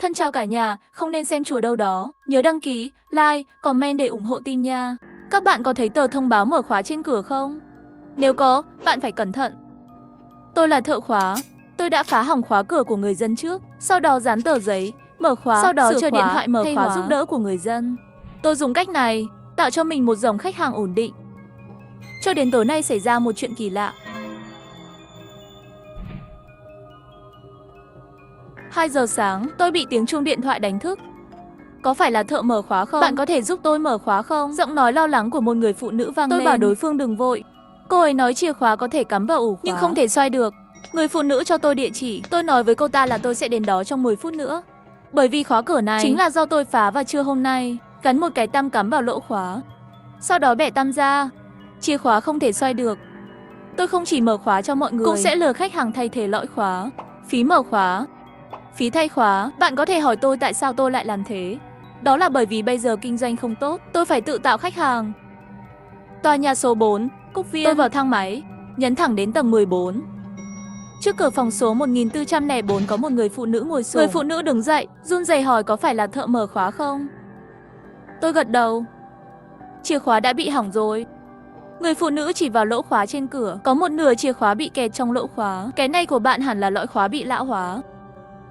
Thân chào cả nhà, không nên xem chùa đâu đó. Nhớ đăng ký, like, comment để ủng hộ team nha. Các bạn có thấy tờ thông báo mở khóa trên cửa không? Nếu có, bạn phải cẩn thận. Tôi là thợ khóa. Tôi đã phá hỏng khóa cửa của người dân trước, sau đó dán tờ giấy, mở khóa, sau đó chờ điện thoại mở khóa giúp đỡ của người dân. Tôi dùng cách này, tạo cho mình một dòng khách hàng ổn định. Cho đến tối nay xảy ra một chuyện kỳ lạ. 2 giờ sáng, tôi bị tiếng chuông điện thoại đánh thức. Có phải là thợ mở khóa không? Bạn có thể giúp tôi mở khóa không? Giọng nói lo lắng của một người phụ nữ vang lên. Tôi bảo đối phương đừng vội. Cô ấy nói chìa khóa có thể cắm vào ổ khóa, nhưng không thể xoay được. Người phụ nữ cho tôi địa chỉ. Tôi nói với cô ta là tôi sẽ đến đó trong 10 phút nữa. Bởi vì khóa cửa này chính là do tôi phá vào trưa hôm nay. Gắn một cái tăm cắm vào lỗ khóa. Sau đó bẻ tăm ra. Chìa khóa không thể xoay được. Tôi không chỉ mở khóa cho mọi người, cũng sẽ lừa khách hàng thay thế lõi khóa, phí mở khóa, phí thay khóa. Bạn có thể hỏi tôi tại sao tôi lại làm thế. Đó là bởi vì bây giờ kinh doanh không tốt, tôi phải tự tạo khách hàng. Tòa nhà số 4, Cúc Viên. Tôi vào thang máy, nhấn thẳng đến tầng 14. Trước cửa phòng số 1404 có một người phụ nữ ngồi xổm. Người phụ nữ đứng dậy, run rẩy hỏi có phải là thợ mở khóa không? Tôi gật đầu. Chìa khóa đã bị hỏng rồi. Người phụ nữ chỉ vào lỗ khóa trên cửa, có một nửa chìa khóa bị kẹt trong lỗ khóa. Cái này của bạn hẳn là lõi khóa bị lão hóa.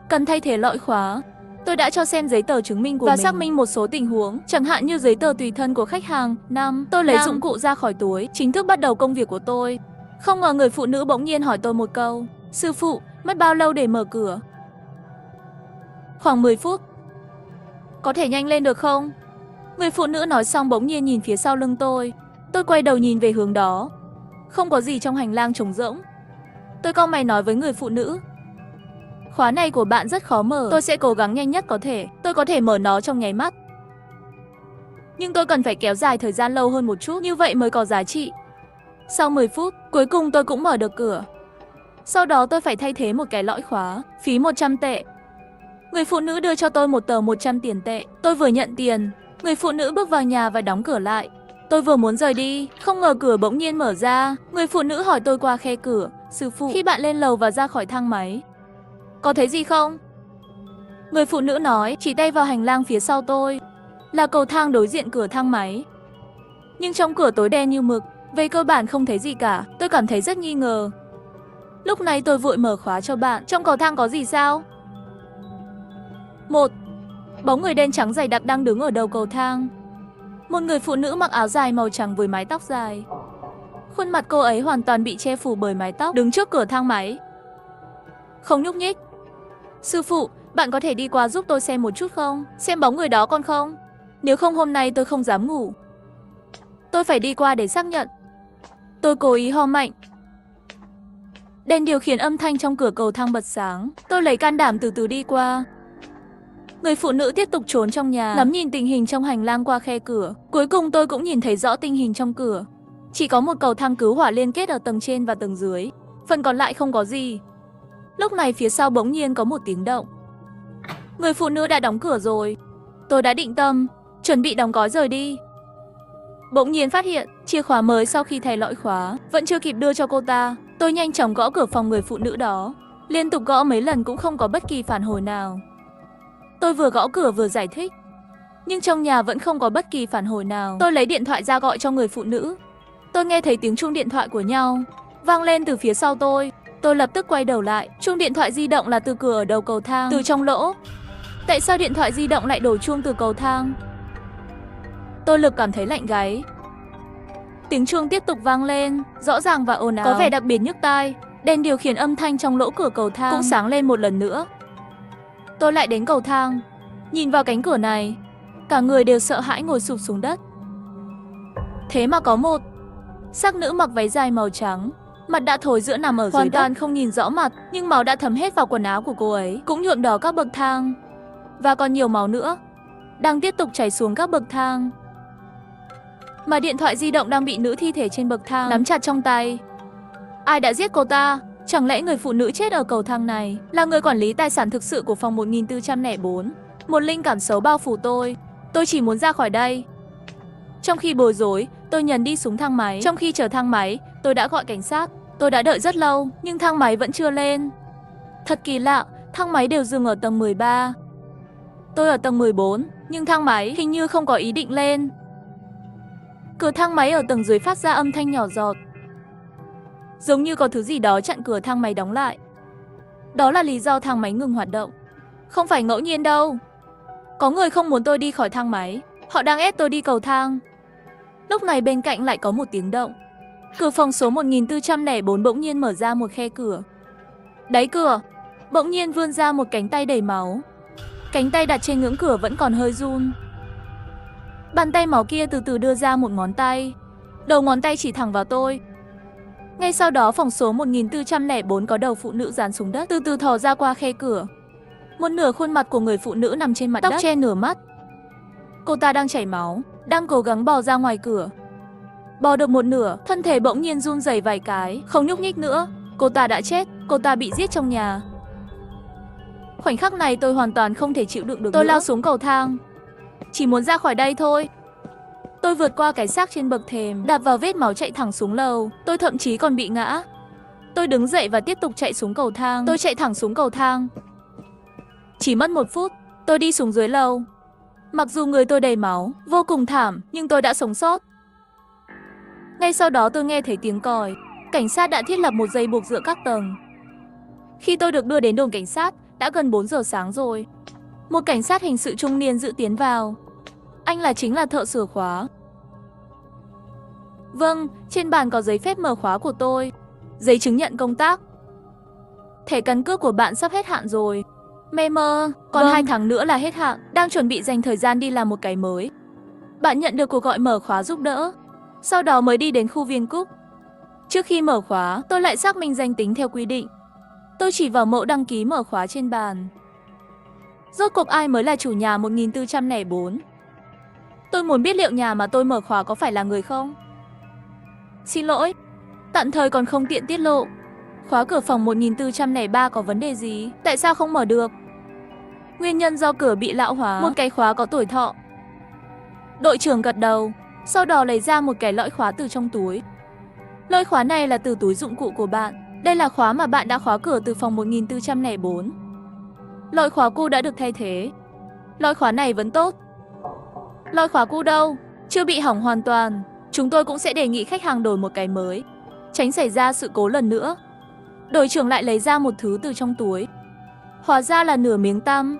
Cần thay thế lõi khóa. Tôi đã cho xem giấy tờ chứng minh của mình và xác minh một số tình huống, chẳng hạn như giấy tờ tùy thân của khách hàng. Tôi lấy dụng cụ ra khỏi túi, chính thức bắt đầu công việc của tôi. Không ngờ người phụ nữ bỗng nhiên hỏi tôi một câu. Sư phụ, mất bao lâu để mở cửa? Khoảng 10 phút. Có thể nhanh lên được không? Người phụ nữ nói xong bỗng nhiên nhìn phía sau lưng tôi. Tôi quay đầu nhìn về hướng đó. Không có gì trong hành lang trống rỗng. Tôi cau mày nói với người phụ nữ. Khóa này của bạn rất khó mở. Tôi sẽ cố gắng nhanh nhất có thể. Tôi có thể mở nó trong nháy mắt. Nhưng tôi cần phải kéo dài thời gian lâu hơn một chút, như vậy mới có giá trị. Sau 10 phút, cuối cùng tôi cũng mở được cửa. Sau đó tôi phải thay thế một cái lõi khóa, phí 100 tệ. Người phụ nữ đưa cho tôi một tờ 100 tiền tệ. Tôi vừa nhận tiền, người phụ nữ bước vào nhà và đóng cửa lại. Tôi vừa muốn rời đi, không ngờ cửa bỗng nhiên mở ra. Người phụ nữ hỏi tôi qua khe cửa. Sư phụ, khi bạn lên lầu và ra khỏi thang máy, có thấy gì không? Người phụ nữ nói, chỉ tay vào hành lang phía sau tôi. Là cầu thang đối diện cửa thang máy. Nhưng trong cửa tối đen như mực, về cơ bản không thấy gì cả. Tôi cảm thấy rất nghi ngờ. Lúc này tôi vội mở khóa cho bạn. Trong cầu thang có gì sao? 1. Bóng người đen trắng dày đặc đang đứng ở đầu cầu thang. Một người phụ nữ mặc áo dài màu trắng với mái tóc dài. Khuôn mặt cô ấy hoàn toàn bị che phủ bởi mái tóc, đứng trước cửa thang máy. Không nhúc nhích. Sư phụ, bạn có thể đi qua giúp tôi xem một chút không? Xem bóng người đó con không? Nếu không hôm nay tôi không dám ngủ. Tôi phải đi qua để xác nhận. Tôi cố ý ho mạnh. Đèn điều khiển âm thanh trong cửa cầu thang bật sáng. Tôi lấy can đảm từ từ đi qua. Người phụ nữ tiếp tục trốn trong nhà, ngắm nhìn tình hình trong hành lang qua khe cửa. Cuối cùng tôi cũng nhìn thấy rõ tình hình trong cửa. Chỉ có một cầu thang cứu hỏa liên kết ở tầng trên và tầng dưới. Phần còn lại không có gì. Lúc này phía sau bỗng nhiên có một tiếng động. Người phụ nữ đã đóng cửa rồi. Tôi đã định tâm, chuẩn bị đóng gói rời đi. Bỗng nhiên phát hiện, chìa khóa mới sau khi thay lõi khóa, vẫn chưa kịp đưa cho cô ta. Tôi nhanh chóng gõ cửa phòng người phụ nữ đó. Liên tục gõ mấy lần cũng không có bất kỳ phản hồi nào. Tôi vừa gõ cửa vừa giải thích. Nhưng trong nhà vẫn không có bất kỳ phản hồi nào. Tôi lấy điện thoại ra gọi cho người phụ nữ. Tôi nghe thấy tiếng chuông điện thoại của nhau vang lên từ phía sau tôi. Tôi lập tức quay đầu lại. Chuông điện thoại di động là từ cửa ở đầu cầu thang, từ trong lỗ. Tại sao điện thoại di động lại đổ chuông từ cầu thang? Tôi lực cảm thấy lạnh gáy. Tiếng chuông tiếp tục vang lên, rõ ràng và ồn ào, có vẻ đặc biệt nhức tai. Đèn điều khiển âm thanh trong lỗ cửa cầu thang cũng sáng lên một lần nữa. Tôi lại đến cầu thang, nhìn vào cánh cửa này, cả người đều sợ hãi ngồi sụp xuống đất. Thế mà có một xác nữ mặc váy dài màu trắng, mặt đã thối rữa nằm ở dưới đất. Hoàn toàn không nhìn rõ mặt, nhưng máu đã thấm hết vào quần áo của cô ấy, cũng nhuộm đỏ các bậc thang. Và còn nhiều máu nữa, đang tiếp tục chảy xuống các bậc thang. Mà điện thoại di động đang bị nữ thi thể trên bậc thang nắm chặt trong tay. Ai đã giết cô ta? Chẳng lẽ người phụ nữ chết ở cầu thang này là người quản lý tài sản thực sự của phòng 1404? Một linh cảm xấu bao phủ tôi. Tôi chỉ muốn ra khỏi đây. Trong khi bối rối, tôi nhấn đi xuống thang máy. Trong khi chờ thang máy, tôi đã gọi cảnh sát. Tôi đã đợi rất lâu, nhưng thang máy vẫn chưa lên. Thật kỳ lạ, thang máy đều dừng ở tầng 13. Tôi ở tầng 14, nhưng thang máy hình như không có ý định lên. Cửa thang máy ở tầng dưới phát ra âm thanh nhỏ giọt. Giống như có thứ gì đó chặn cửa thang máy đóng lại. Đó là lý do thang máy ngừng hoạt động. Không phải ngẫu nhiên đâu. Có người không muốn tôi đi khỏi thang máy. Họ đang ép tôi đi cầu thang. Lúc này bên cạnh lại có một tiếng động. Cửa phòng số 1404 bỗng nhiên mở ra một khe cửa. Đáy cửa bỗng nhiên vươn ra một cánh tay đầy máu. Cánh tay đặt trên ngưỡng cửa vẫn còn hơi run. Bàn tay máu kia từ từ đưa ra một ngón tay. Đầu ngón tay chỉ thẳng vào tôi. Ngay sau đó phòng số 1404 có đầu phụ nữ dán xuống đất từ từ thò ra qua khe cửa. Một nửa khuôn mặt của người phụ nữ nằm trên mặt đất, tóc che nửa mắt. Cô ta đang chảy máu, đang cố gắng bò ra ngoài cửa. Bò được một nửa, thân thể bỗng nhiên run rẩy vài cái, không nhúc nhích nữa. Cô ta đã chết, cô ta bị giết trong nhà. Khoảnh khắc này tôi hoàn toàn không thể chịu đựng được nữa. Tôi lao xuống cầu thang. Chỉ muốn ra khỏi đây thôi. Tôi vượt qua cái xác trên bậc thềm, đạp vào vết máu chạy thẳng xuống lầu. Tôi thậm chí còn bị ngã. Tôi đứng dậy và tiếp tục chạy xuống cầu thang. Tôi chạy thẳng xuống cầu thang. Chỉ mất 1 phút, tôi đi xuống dưới lầu. Mặc dù người tôi đầy máu, vô cùng thảm, nhưng tôi đã sống sót. Ngay sau đó tôi nghe thấy tiếng còi. Cảnh sát đã thiết lập một dây buộc giữa các tầng. Khi tôi được đưa đến đồn cảnh sát, đã gần 4 giờ sáng rồi. Một cảnh sát hình sự trung niên dự tiến vào. Anh chính là thợ sửa khóa. Vâng, trên bàn có giấy phép mở khóa của tôi, giấy chứng nhận công tác. Thẻ căn cước của bạn sắp hết hạn rồi. Mê mơ, còn 2 tháng nữa là hết hạn, đang chuẩn bị dành thời gian đi làm một cái mới. Bạn nhận được cuộc gọi mở khóa giúp đỡ, sau đó mới đi đến khu Viên Cúc. Trước khi mở khóa, tôi lại xác minh danh tính theo quy định. Tôi chỉ vào mẫu đăng ký mở khóa trên bàn. Rốt cuộc ai mới là chủ nhà 1404? Tôi muốn biết liệu nhà mà tôi mở khóa có phải là người không? Xin lỗi, tạm thời còn không tiện tiết lộ. Khóa cửa phòng 1403 có vấn đề gì? Tại sao không mở được? Nguyên nhân do cửa bị lão hóa, một cái khóa có tuổi thọ. Đội trưởng gật đầu, sau đó lấy ra một cái lõi khóa từ trong túi. Lõi khóa này là từ túi dụng cụ của bạn. Đây là khóa mà bạn đã khóa cửa từ phòng 1404. Lõi khóa cũ đã được thay thế. Lõi khóa này vẫn tốt. Lõi khóa cũ đâu? Chưa bị hỏng hoàn toàn. Chúng tôi cũng sẽ đề nghị khách hàng đổi một cái mới, tránh xảy ra sự cố lần nữa. Đội trưởng lại lấy ra một thứ từ trong túi. Hóa ra là nửa miếng tăm.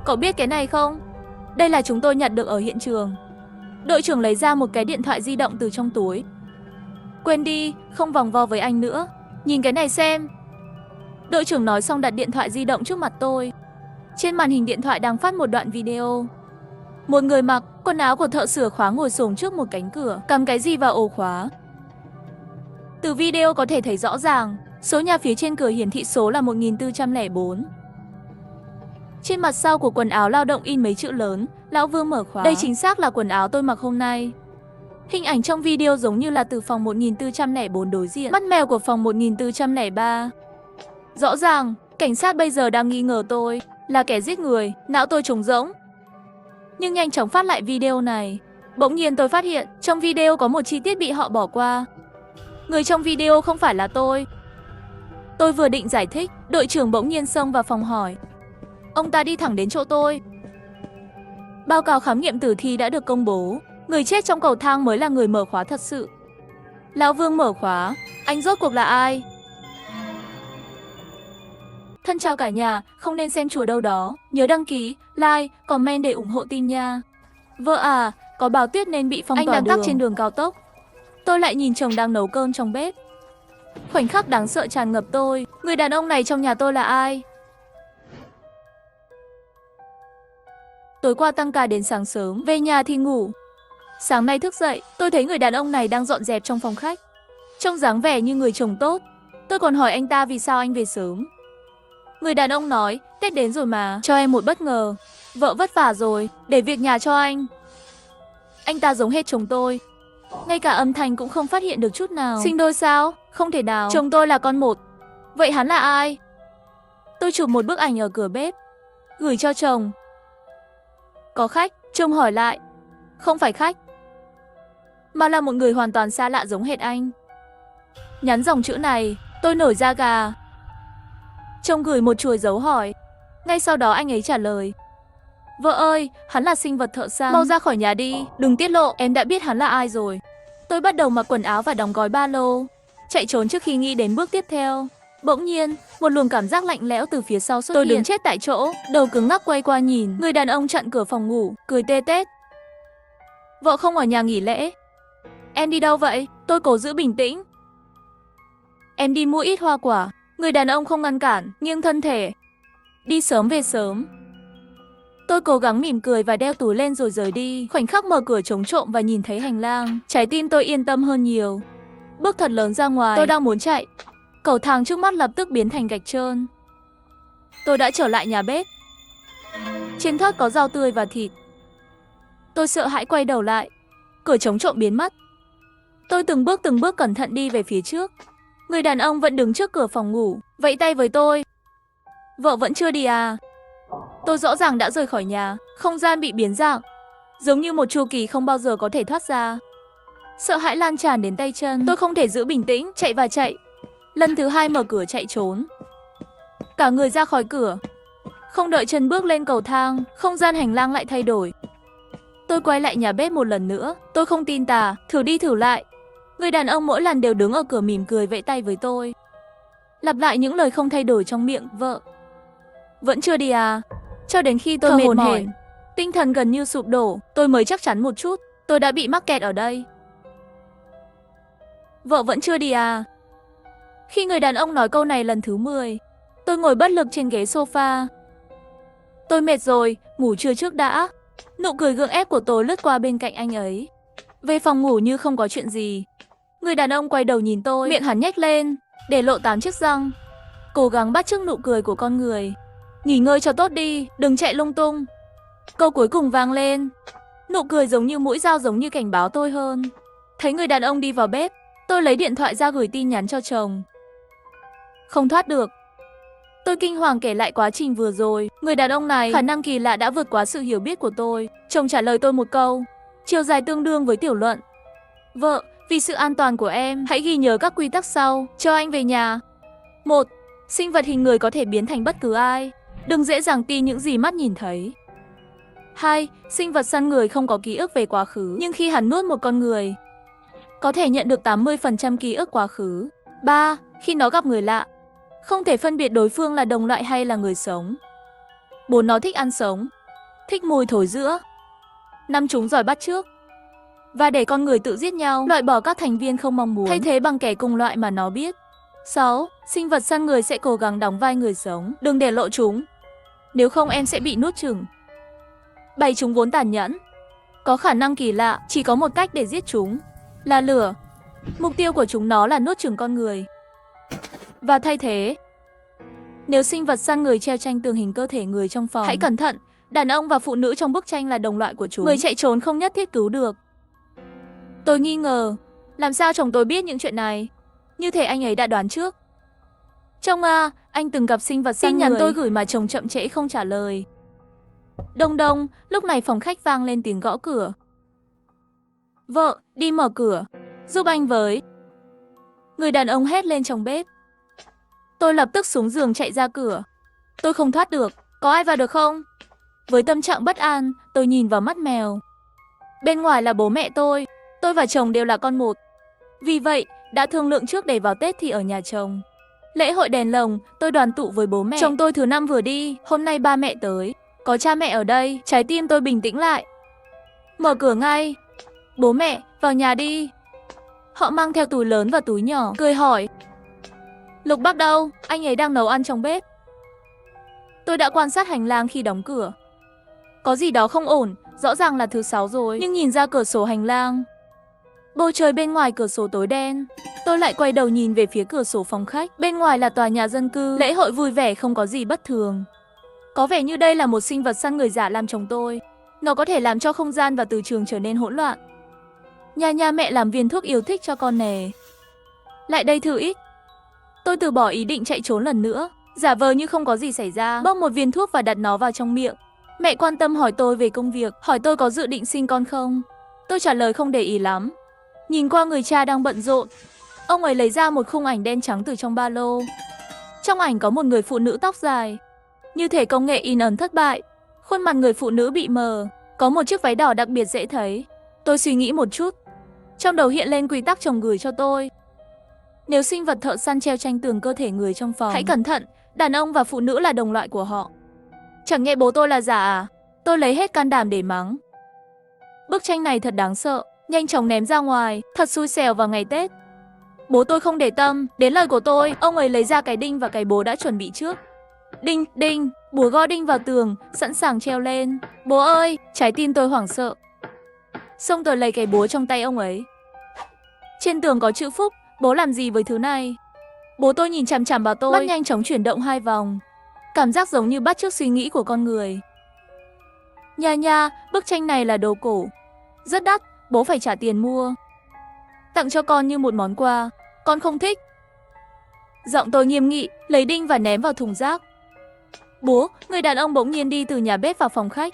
Cậu biết cái này không? Đây là chúng tôi nhặt được ở hiện trường. Đội trưởng lấy ra một cái điện thoại di động từ trong túi. Quên đi, không vòng vo với anh nữa. Nhìn cái này xem. Đội trưởng nói xong đặt điện thoại di động trước mặt tôi. Trên màn hình điện thoại đang phát một đoạn video. Một người mặc quần áo của thợ sửa khóa ngồi xổm trước một cánh cửa, cắm cái gì vào ổ khóa. Từ video có thể thấy rõ ràng, số nhà phía trên cửa hiển thị số là 1404. Trên mặt sau của quần áo lao động in mấy chữ lớn, Lão Vương mở khóa. Đây chính xác là quần áo tôi mặc hôm nay. Hình ảnh trong video giống như là từ phòng 1404 đối diện, mắt mèo của phòng 1403. Rõ ràng, cảnh sát bây giờ đang nghi ngờ tôi là kẻ giết người, não tôi trống rỗng. Nhưng nhanh chóng phát lại video này, bỗng nhiên tôi phát hiện trong video có một chi tiết bị họ bỏ qua. Người trong video không phải là tôi. Tôi vừa định giải thích, đội trưởng bỗng nhiên xông vào phòng hỏi. Ông ta đi thẳng đến chỗ tôi. Báo cáo khám nghiệm tử thi đã được công bố. Người chết trong cầu thang mới là người mở khóa thật sự. Lão Vương mở khóa. Anh rốt cuộc là ai? Thân chào cả nhà, không nên xem chùa đâu đó. Nhớ đăng ký, like, comment để ủng hộ tin nha. Vợ à, có báo tuyết nên bị phong tỏa đường. Anh đang tắc trên đường cao tốc. Tôi lại nhìn chồng đang nấu cơm trong bếp. Khoảnh khắc đáng sợ tràn ngập tôi. Người đàn ông này trong nhà tôi là ai? Tối qua tăng ca đến sáng sớm, về nhà thì ngủ. Sáng nay thức dậy, tôi thấy người đàn ông này đang dọn dẹp trong phòng khách. Trông dáng vẻ như người chồng tốt. Tôi còn hỏi anh ta vì sao anh về sớm. Người đàn ông nói, Tết đến rồi mà, cho em một bất ngờ. Vợ vất vả rồi, để việc nhà cho anh. Anh ta giống hết chồng tôi. Ngay cả âm thanh cũng không phát hiện được chút nào. Sinh đôi sao? Không thể nào. Chồng tôi là con một. Vậy hắn là ai? Tôi chụp một bức ảnh ở cửa bếp, gửi cho chồng. Có khách, chồng hỏi lại. Không phải khách, mà là một người hoàn toàn xa lạ giống hệt anh. Nhắn dòng chữ này, tôi nổi da gà. Chồng gửi một chuỗi dấu hỏi. Ngay sau đó anh ấy trả lời. Vợ ơi, hắn là sinh vật thợ săn. Mau ra khỏi nhà đi, đừng tiết lộ, em đã biết hắn là ai rồi. Tôi bắt đầu mặc quần áo và đóng gói ba lô, chạy trốn trước khi nghĩ đến bước tiếp theo. Bỗng nhiên, một luồng cảm giác lạnh lẽo từ phía sau xuất hiện. Tôi đứng chết tại chỗ, đầu cứng ngắc quay qua nhìn. Người đàn ông chặn cửa phòng ngủ, cười tê tét. Vợ không ở nhà nghỉ lễ. Em đi đâu vậy? Tôi cố giữ bình tĩnh. Em đi mua ít hoa quả. Người đàn ông không ngăn cản, nghiêng thân thể. Đi sớm về sớm. Tôi cố gắng mỉm cười và đeo túi lên rồi rời đi. Khoảnh khắc mở cửa chống trộm và nhìn thấy hành lang, trái tim tôi yên tâm hơn nhiều. Bước thật lớn ra ngoài, tôi đang muốn chạy. Cầu thang trước mắt lập tức biến thành gạch trơn. Tôi đã trở lại nhà bếp. Trên thớt có rau tươi và thịt. Tôi sợ hãi quay đầu lại. Cửa chống trộm biến mất. Tôi từng bước cẩn thận đi về phía trước. Người đàn ông vẫn đứng trước cửa phòng ngủ, vẫy tay với tôi. Vợ vẫn chưa đi à? Tôi rõ ràng đã rời khỏi nhà. Không gian bị biến dạng, giống như một chu kỳ không bao giờ có thể thoát ra. Sợ hãi lan tràn đến tay chân. Tôi không thể giữ bình tĩnh, chạy và chạy. Lần thứ hai mở cửa chạy trốn. Cả người ra khỏi cửa. Không đợi chân bước lên cầu thang, không gian hành lang lại thay đổi. Tôi quay lại nhà bếp một lần nữa. Tôi không tin tà, thử đi thử lại. Người đàn ông mỗi lần đều đứng ở cửa mỉm cười vẫy tay với tôi, lặp lại những lời không thay đổi trong miệng. Vợ vẫn chưa đi à? Cho đến khi tôi mệt mỏi, tinh thần gần như sụp đổ, tôi mới chắc chắn một chút. Tôi đã bị mắc kẹt ở đây. Vợ vẫn chưa đi à? Khi người đàn ông nói câu này lần thứ 10, tôi ngồi bất lực trên ghế sofa. Tôi mệt rồi, ngủ trưa trước đã. Nụ cười gượng ép của tôi lướt qua bên cạnh anh ấy. Về phòng ngủ như không có chuyện gì. Người đàn ông quay đầu nhìn tôi, miệng hắn nhếch lên, để lộ 8 chiếc răng. Cố gắng bắt chước nụ cười của con người. Nghỉ ngơi cho tốt đi, đừng chạy lung tung. Câu cuối cùng vang lên. Nụ cười giống như mũi dao, giống như cảnh báo tôi hơn. Thấy người đàn ông đi vào bếp, tôi lấy điện thoại ra gửi tin nhắn cho chồng. Không thoát được. Tôi kinh hoàng kể lại quá trình vừa rồi. Người đàn ông này, khả năng kỳ lạ đã vượt quá sự hiểu biết của tôi. Chồng trả lời tôi một câu, chiều dài tương đương với tiểu luận. Vợ, vì sự an toàn của em, hãy ghi nhớ các quy tắc sau, cho anh về nhà. 1. Sinh vật hình người có thể biến thành bất cứ ai. Đừng dễ dàng tin những gì mắt nhìn thấy. 2. Sinh vật săn người không có ký ức về quá khứ, nhưng khi hắn nuốt một con người, có thể nhận được 80% ký ức quá khứ. 3. Khi nó gặp người lạ, không thể phân biệt đối phương là đồng loại hay là người sống. 4. Nó thích ăn sống, thích mùi thối giữa. 5. Chúng giỏi bắt chước và để con người tự giết nhau, loại bỏ các thành viên không mong muốn, thay thế bằng kẻ cùng loại mà nó biết. 6. Sinh vật săn người sẽ cố gắng đóng vai người sống, đừng để lộ chúng, nếu không em sẽ bị nuốt chửng. 7. Chúng vốn tàn nhẫn, có khả năng kỳ lạ, chỉ có một cách để giết chúng, là lửa. Mục tiêu của chúng nó là nuốt chửng con người và thay thế. Nếu sinh vật săn người treo tranh tường hình cơ thể người trong phòng, hãy cẩn thận, đàn ông và phụ nữ trong bức tranh là đồng loại của chúng. Người chạy trốn không nhất thiết cứu được. Tôi nghi ngờ, làm sao chồng tôi biết những chuyện này? Như thể anh ấy đã đoán trước. Trong anh từng gặp sinh vật săn người. Tin nhắn tôi gửi mà chồng chậm trễ không trả lời. Đông đông, lúc này phòng khách vang lên tiếng gõ cửa. Vợ, đi mở cửa, giúp anh với. Người đàn ông hét lên trong bếp. Tôi lập tức xuống giường chạy ra cửa. Tôi không thoát được, có ai vào được không? Với tâm trạng bất an, tôi nhìn vào mắt mèo. Bên ngoài là bố mẹ tôi và chồng đều là con một. Vì vậy, đã thương lượng trước để vào Tết thì ở nhà chồng. Lễ hội đèn lồng, tôi đoàn tụ với bố mẹ. Chồng tôi thứ năm vừa đi, hôm nay ba mẹ tới. Có cha mẹ ở đây, trái tim tôi bình tĩnh lại. Mở cửa ngay. Bố mẹ, vào nhà đi. Họ mang theo túi lớn và túi nhỏ, cười hỏi. Lục Bắc đâu? Anh ấy đang nấu ăn trong bếp. Tôi đã quan sát hành lang khi đóng cửa. Có gì đó không ổn, rõ ràng là thứ 6 rồi. Nhưng nhìn ra cửa sổ hành lang, bầu trời bên ngoài cửa sổ tối đen. Tôi lại quay đầu nhìn về phía cửa sổ phòng khách. Bên ngoài là tòa nhà dân cư. Lễ hội vui vẻ, không có gì bất thường. Có vẻ như đây là một sinh vật săn người giả làm chồng tôi. Nó có thể làm cho không gian và từ trường trở nên hỗn loạn. Nhà mẹ làm viên thuốc yêu thích cho con nè. Lại đây thử ít. Tôi từ bỏ ý định chạy trốn lần nữa, giả vờ như không có gì xảy ra, bóc một viên thuốc và đặt nó vào trong miệng. Mẹ quan tâm hỏi tôi về công việc, hỏi tôi có dự định sinh con không. Tôi trả lời không để ý lắm. Nhìn qua người cha đang bận rộn, ông ấy lấy ra một khung ảnh đen trắng từ trong ba lô. Trong ảnh có một người phụ nữ tóc dài, như thể công nghệ in ấn thất bại. Khuôn mặt người phụ nữ bị mờ, có một chiếc váy đỏ đặc biệt dễ thấy. Tôi suy nghĩ một chút. Trong đầu hiện lên quy tắc chồng gửi cho tôi. Nếu sinh vật thợ săn treo tranh tường cơ thể người trong phòng, hãy cẩn thận, đàn ông và phụ nữ là đồng loại của họ. Chẳng nghe bố tôi là giả à? Tôi lấy hết can đảm để mắng. Bức tranh này thật đáng sợ, nhanh chóng ném ra ngoài, thật xui xẻo vào ngày Tết. Bố tôi không để tâm đến lời của tôi, ông ấy lấy ra cái đinh và cái búa đã chuẩn bị trước. Đinh, đinh, búa gõ đinh vào tường, sẵn sàng treo lên. Bố ơi, trái tim tôi hoảng sợ. Xong tôi lấy cái búa trong tay ông ấy. Trên tường có chữ Phúc, bố làm gì với thứ này? Bố tôi nhìn chằm chằm vào tôi, mắt nhanh chóng chuyển động 2 vòng. Cảm giác giống như bắt chước suy nghĩ của con người. Nha nha, bức tranh này là đồ cổ. Rất đắt, bố phải trả tiền mua. Tặng cho con như một món quà, con không thích. Giọng tôi nghiêm nghị, lấy đinh và ném vào thùng rác. Bố, người đàn ông bỗng nhiên đi từ nhà bếp vào phòng khách.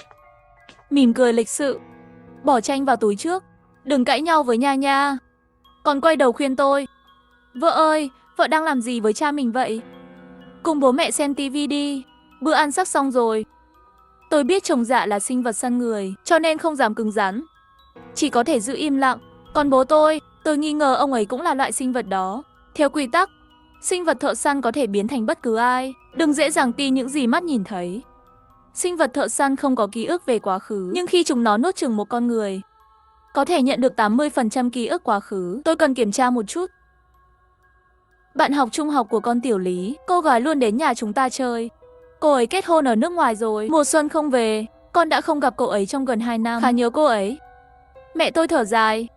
Mỉm cười lịch sự, bỏ tranh vào túi trước. Đừng cãi nhau với Nha Nha. Còn quay đầu khuyên tôi. Vợ ơi, vợ đang làm gì với cha mình vậy? Cùng bố mẹ xem tivi đi, bữa ăn sắp xong rồi. Tôi biết chồng Dạ là sinh vật săn người, cho nên không dám cứng rắn. Chỉ có thể giữ im lặng. Còn bố tôi nghi ngờ ông ấy cũng là loại sinh vật đó. Theo quy tắc, sinh vật thợ săn có thể biến thành bất cứ ai. Đừng dễ dàng tin những gì mắt nhìn thấy. Sinh vật thợ săn không có ký ức về quá khứ, nhưng khi chúng nó nuốt chửng một con người, có thể nhận được 80% ký ức quá khứ. Tôi cần kiểm tra một chút. Bạn học trung học của con Tiểu Lý, cô gái luôn đến nhà chúng ta chơi. Cô ấy kết hôn ở nước ngoài rồi, mùa xuân không về. Con đã không gặp cô ấy trong gần 2 năm, khá nhớ cô ấy. Mẹ tôi thở dài.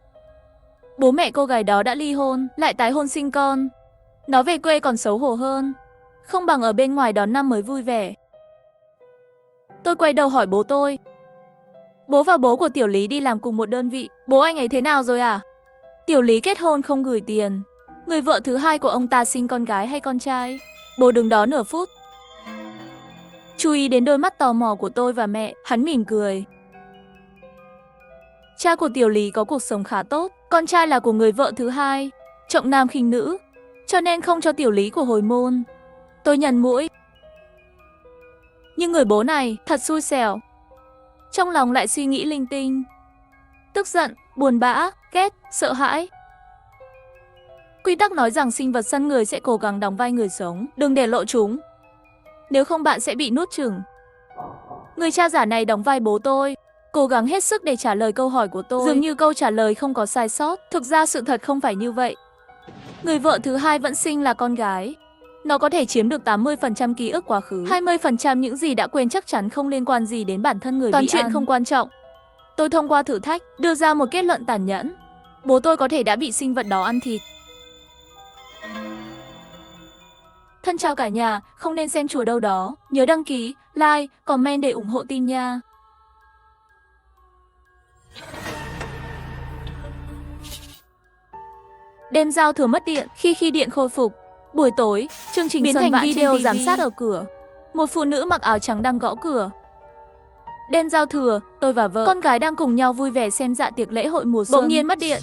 Bố mẹ cô gái đó đã ly hôn, lại tái hôn sinh con. Nó về quê còn xấu hổ hơn, không bằng ở bên ngoài đón năm mới vui vẻ. Tôi quay đầu hỏi bố tôi. Bố và bố của Tiểu Lý đi làm cùng một đơn vị. Bố anh ấy thế nào rồi à? Tiểu Lý kết hôn không gửi tiền. Người vợ thứ hai của ông ta sinh con gái hay con trai? Bố đứng đó nửa phút. Chú ý đến đôi mắt tò mò của tôi và mẹ, hắn mỉm cười. Cha của Tiểu Lý có cuộc sống khá tốt, con trai là của người vợ thứ hai, trọng nam khinh nữ, cho nên không cho Tiểu Lý của hồi môn. Tôi nhằn mũi. Nhưng người bố này thật xui xẻo. Trong lòng lại suy nghĩ linh tinh. Tức giận, buồn bã, ghét, sợ hãi. Quy tắc nói rằng sinh vật săn người sẽ cố gắng đóng vai người sống, đừng để lộ chúng. Nếu không bạn sẽ bị nuốt chửng. Người cha giả này đóng vai bố tôi, cố gắng hết sức để trả lời câu hỏi của tôi. Dường như câu trả lời không có sai sót, thực ra sự thật không phải như vậy. Người vợ thứ hai vẫn sinh là con gái. Nó có thể chiếm được 80% ký ức quá khứ, 20% những gì đã quên chắc chắn không liên quan gì đến bản thân người bị ăn. Toàn chuyện không quan trọng. Tôi thông qua thử thách, đưa ra một kết luận tàn nhẫn. Bố tôi có thể đã bị sinh vật đó ăn thịt. Thân chào cả nhà, không nên xem chùa đâu đó. Nhớ đăng ký, like, comment để ủng hộ team nha. Đêm giao thừa mất điện, khi điện khôi phục. Buổi tối, chương trình biến thành video giám sát ở cửa. Một phụ nữ mặc áo trắng đang gõ cửa. Đêm giao thừa, tôi và vợ, con gái đang cùng nhau vui vẻ xem dạ tiệc lễ hội mùa xuân. Bỗng nhiên mất điện.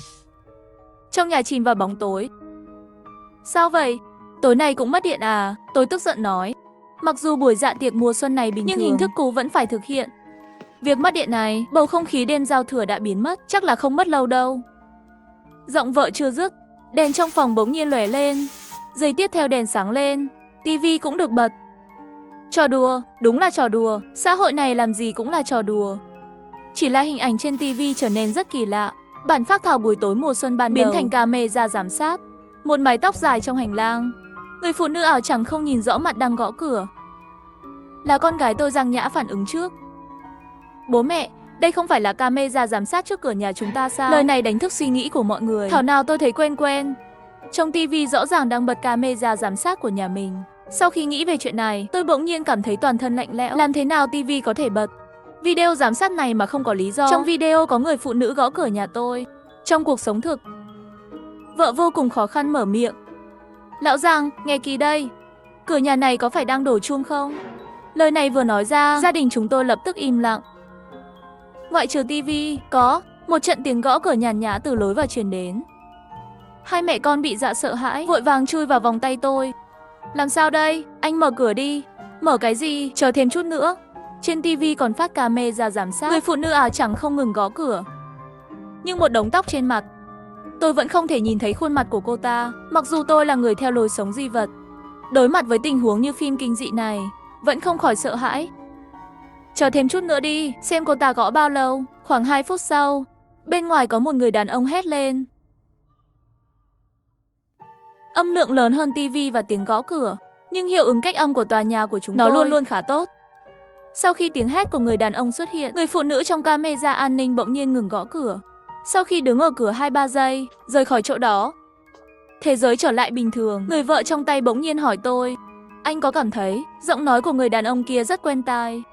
Trong nhà chìm vào bóng tối. Sao vậy? Tối nay cũng mất điện à? Tôi tức giận nói. Mặc dù buổi dạ tiệc mùa xuân này bình thường, nhưng hình thức cũ vẫn phải thực hiện. Việc mất điện này, bầu không khí đêm giao thừa đã biến mất, chắc là không mất lâu đâu. Giọng vợ chưa dứt, đèn trong phòng bỗng nhiên lóe lên. Giây tiếp theo đèn sáng lên, tivi cũng được bật. Trò đùa, đúng là trò đùa, xã hội này làm gì cũng là trò đùa. Chỉ là hình ảnh trên tivi trở nên rất kỳ lạ. Bản phác thảo buổi tối mùa xuân ban đầu biến thành camera giám sát. Một mái tóc dài trong hành lang. Người phụ nữ áo trắng không nhìn rõ mặt đang gõ cửa. Là con gái tôi Giang Nhã phản ứng trước. Bố mẹ, đây không phải là camera giám sát trước cửa nhà chúng ta sao? Lời này đánh thức suy nghĩ của mọi người. Thảo nào tôi thấy quen quen. Trong tivi rõ ràng đang bật camera giám sát của nhà mình. Sau khi nghĩ về chuyện này, tôi bỗng nhiên cảm thấy toàn thân lạnh lẽo. Làm thế nào tivi có thể bật video giám sát này mà không có lý do? Trong video có người phụ nữ gõ cửa nhà tôi. Trong cuộc sống thực, vợ vô cùng khó khăn mở miệng. Lão Giang, nghe kỹ đây. Cửa nhà này có phải đang đổ chuông không? Lời này vừa nói ra, gia đình chúng tôi lập tức im lặng. Ngoại trừ tivi, có một trận tiếng gõ cửa nhàn nhã từ lối vào truyền đến. Hai mẹ con bị dọa sợ hãi, vội vàng chui vào vòng tay tôi. Làm sao đây? Anh mở cửa đi. Mở cái gì? Chờ thêm chút nữa. Trên tivi còn phát camera giám sát. Người phụ nữ áo trắng không ngừng gõ cửa. Nhưng một đống tóc trên mặt. Tôi vẫn không thể nhìn thấy khuôn mặt của cô ta. Mặc dù tôi là người theo lối sống duy vật, đối mặt với tình huống như phim kinh dị này, vẫn không khỏi sợ hãi. Chờ thêm chút nữa đi, xem cô ta gõ bao lâu. Khoảng 2 phút sau, bên ngoài có một người đàn ông hét lên. Âm lượng lớn hơn tivi và tiếng gõ cửa, nhưng hiệu ứng cách âm của tòa nhà của chúng tôi luôn luôn khá tốt. Sau khi tiếng hét của người đàn ông xuất hiện, người phụ nữ trong camera an ninh bỗng nhiên ngừng gõ cửa. Sau khi đứng ở cửa 2-3 giây, rời khỏi chỗ đó, thế giới trở lại bình thường. Người vợ trong tay bỗng nhiên hỏi tôi, anh có cảm thấy giọng nói của người đàn ông kia rất quen tai?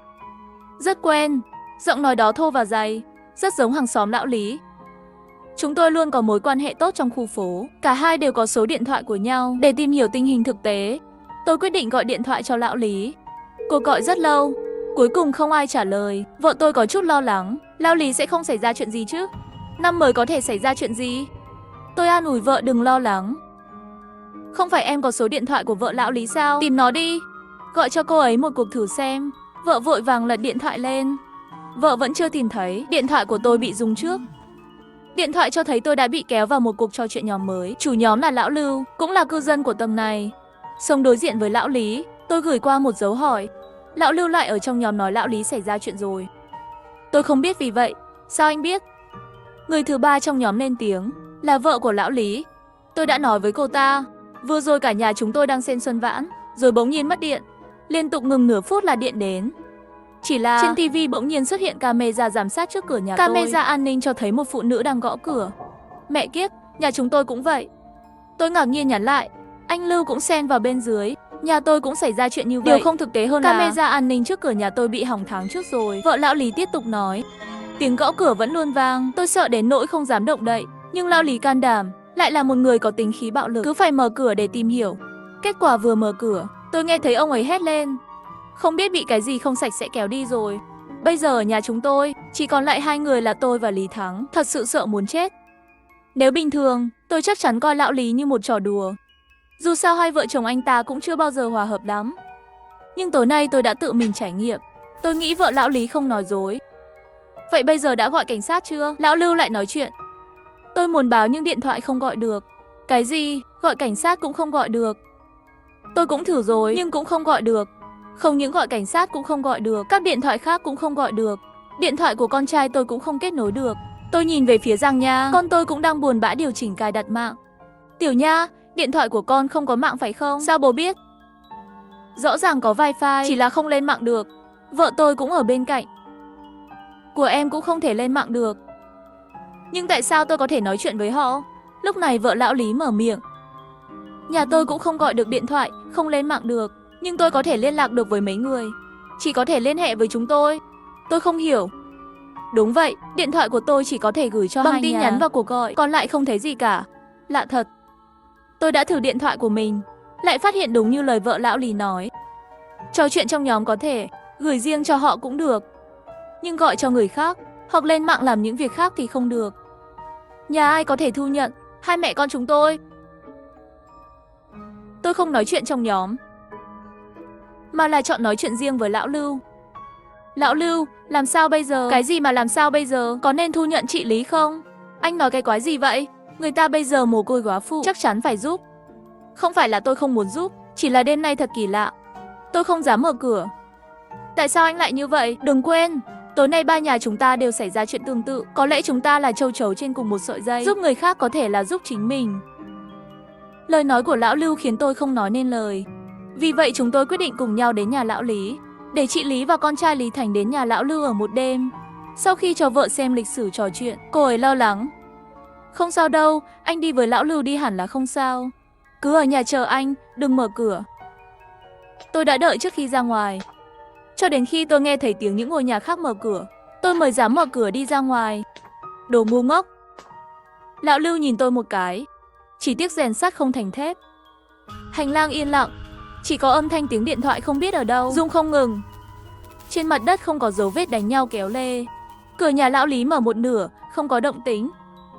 Rất quen, giọng nói đó thô và dày, rất giống hàng xóm lão Lý. Chúng tôi luôn có mối quan hệ tốt trong khu phố, cả hai đều có số điện thoại của nhau. Để tìm hiểu tình hình thực tế, tôi quyết định gọi điện thoại cho lão Lý. Cuộc gọi rất lâu, cuối cùng không ai trả lời. Vợ tôi có chút lo lắng, lão Lý sẽ không xảy ra chuyện gì chứ? Năm mới có thể xảy ra chuyện gì? Tôi an ủi vợ đừng lo lắng. Không phải em có số điện thoại của vợ lão Lý sao? Tìm nó đi. Gọi cho cô ấy một cuộc thử xem. Vợ vội vàng lật điện thoại lên. Vợ vẫn chưa tìm thấy, điện thoại của tôi bị rung trước. Điện thoại cho thấy tôi đã bị kéo vào một cuộc trò chuyện nhóm mới. Chủ nhóm là lão Lưu, cũng là cư dân của tầng này. Sống đối diện với lão Lý, tôi gửi qua một dấu hỏi. Lão Lưu lại ở trong nhóm nói lão Lý xảy ra chuyện rồi. Tôi không biết vì vậy. Sao anh biết? Người thứ ba trong nhóm lên tiếng, là vợ của lão Lý. Tôi đã nói với cô ta, vừa rồi cả nhà chúng tôi đang xem Xuân Vãn, rồi bỗng nhiên mất điện. Liên tục ngừng nửa phút là điện đến. Chỉ là trên tivi bỗng nhiên xuất hiện camera giám sát trước cửa nhà tôi. Camera an ninh cho thấy một phụ nữ đang gõ cửa. Mẹ kiếp, nhà chúng tôi cũng vậy. Tôi ngạc nhiên nhắn lại, anh Lưu cũng xen vào bên dưới. Nhà tôi cũng xảy ra chuyện như vậy. Điều không thực tế hơn là camera an ninh trước cửa nhà tôi bị hỏng tháng trước rồi. Vợ lão Lý tiếp tục nói, tiếng gõ cửa vẫn luôn vang. Tôi sợ đến nỗi không dám động đậy. Nhưng lão Lý can đảm, lại là một người có tính khí bạo lực, cứ phải mở cửa để tìm hiểu. Kết quả vừa mở cửa, tôi nghe thấy ông ấy hét lên, không biết bị cái gì không sạch sẽ kéo đi rồi. Bây giờ ở nhà chúng tôi chỉ còn lại 2 người là tôi và Lý Thắng. Thật sự sợ muốn chết. Nếu bình thường, tôi chắc chắn coi lão Lý như một trò đùa. Dù sao hai vợ chồng anh ta cũng chưa bao giờ hòa hợp lắm. Nhưng tối nay tôi đã tự mình trải nghiệm. Tôi nghĩ vợ lão Lý không nói dối. Vậy bây giờ đã gọi cảnh sát chưa? Lão Lưu lại nói chuyện. Tôi muốn báo nhưng điện thoại không gọi được. Cái gì? Gọi cảnh sát cũng không gọi được. Tôi cũng thử rồi nhưng cũng không gọi được. Không những gọi cảnh sát cũng không gọi được, các điện thoại khác cũng không gọi được. Điện thoại của con trai tôi cũng không kết nối được. Tôi nhìn về phía Giang Nha, con tôi cũng đang buồn bã điều chỉnh cài đặt mạng. Tiểu Nha, điện thoại của con không có mạng phải không? Sao bố biết? Rõ ràng có wifi, chỉ là không lên mạng được. Vợ tôi cũng ở bên cạnh. Của em cũng không thể lên mạng được. Nhưng tại sao tôi có thể nói chuyện với họ? Lúc này vợ lão Lý mở miệng. Nhà tôi cũng không gọi được điện thoại, không lên mạng được. Nhưng tôi có thể liên lạc được với mấy người. Chỉ có thể liên hệ với chúng tôi. Tôi không hiểu. Đúng vậy, điện thoại của tôi chỉ có thể gửi cho bằng tin nhắn và cuộc gọi, còn lại không thấy gì cả. Lạ thật. Tôi đã thử điện thoại của mình, lại phát hiện đúng như lời vợ lão Lý nói. Trò chuyện trong nhóm có thể, gửi riêng cho họ cũng được. Nhưng gọi cho người khác, hoặc lên mạng làm những việc khác thì không được. Nhà ai có thể thu nhận? Hai mẹ con chúng tôi. Tôi không nói chuyện trong nhóm, mà là chọn nói chuyện riêng với lão Lưu. Lão Lưu, làm sao bây giờ? Cái gì mà làm sao bây giờ? Có nên thu nhận chị Lý không? Anh nói cái quái gì vậy? Người ta bây giờ mồ côi góa phụ, chắc chắn phải giúp. Không phải là tôi không muốn giúp, chỉ là đêm nay thật kỳ lạ. Tôi không dám mở cửa. Tại sao anh lại như vậy? Đừng quên, tối nay ba nhà chúng ta đều xảy ra chuyện tương tự. Có lẽ chúng ta là châu chấu trên cùng một sợi dây. Giúp người khác có thể là giúp chính mình. Lời nói của lão Lưu khiến tôi không nói nên lời. Vì vậy chúng tôi quyết định cùng nhau đến nhà lão Lý, để chị Lý và con trai Lý Thành đến nhà lão Lưu ở một đêm. Sau khi cho vợ xem lịch sử trò chuyện, cô ấy lo lắng. Không sao đâu, anh đi với lão Lưu đi hẳn là không sao. Cứ ở nhà chờ anh, đừng mở cửa. Tôi đã đợi trước khi ra ngoài, cho đến khi tôi nghe thấy tiếng những ngôi nhà khác mở cửa, tôi mới dám mở cửa đi ra ngoài. Đồ ngu ngốc. Lão Lưu nhìn tôi một cái, chỉ tiếc rèn sắt không thành thép. Hành lang yên lặng, chỉ có âm thanh tiếng điện thoại không biết ở đâu rung không ngừng. Trên mặt đất không có dấu vết đánh nhau kéo lê. Cửa nhà lão Lý mở một nửa, không có động tĩnh.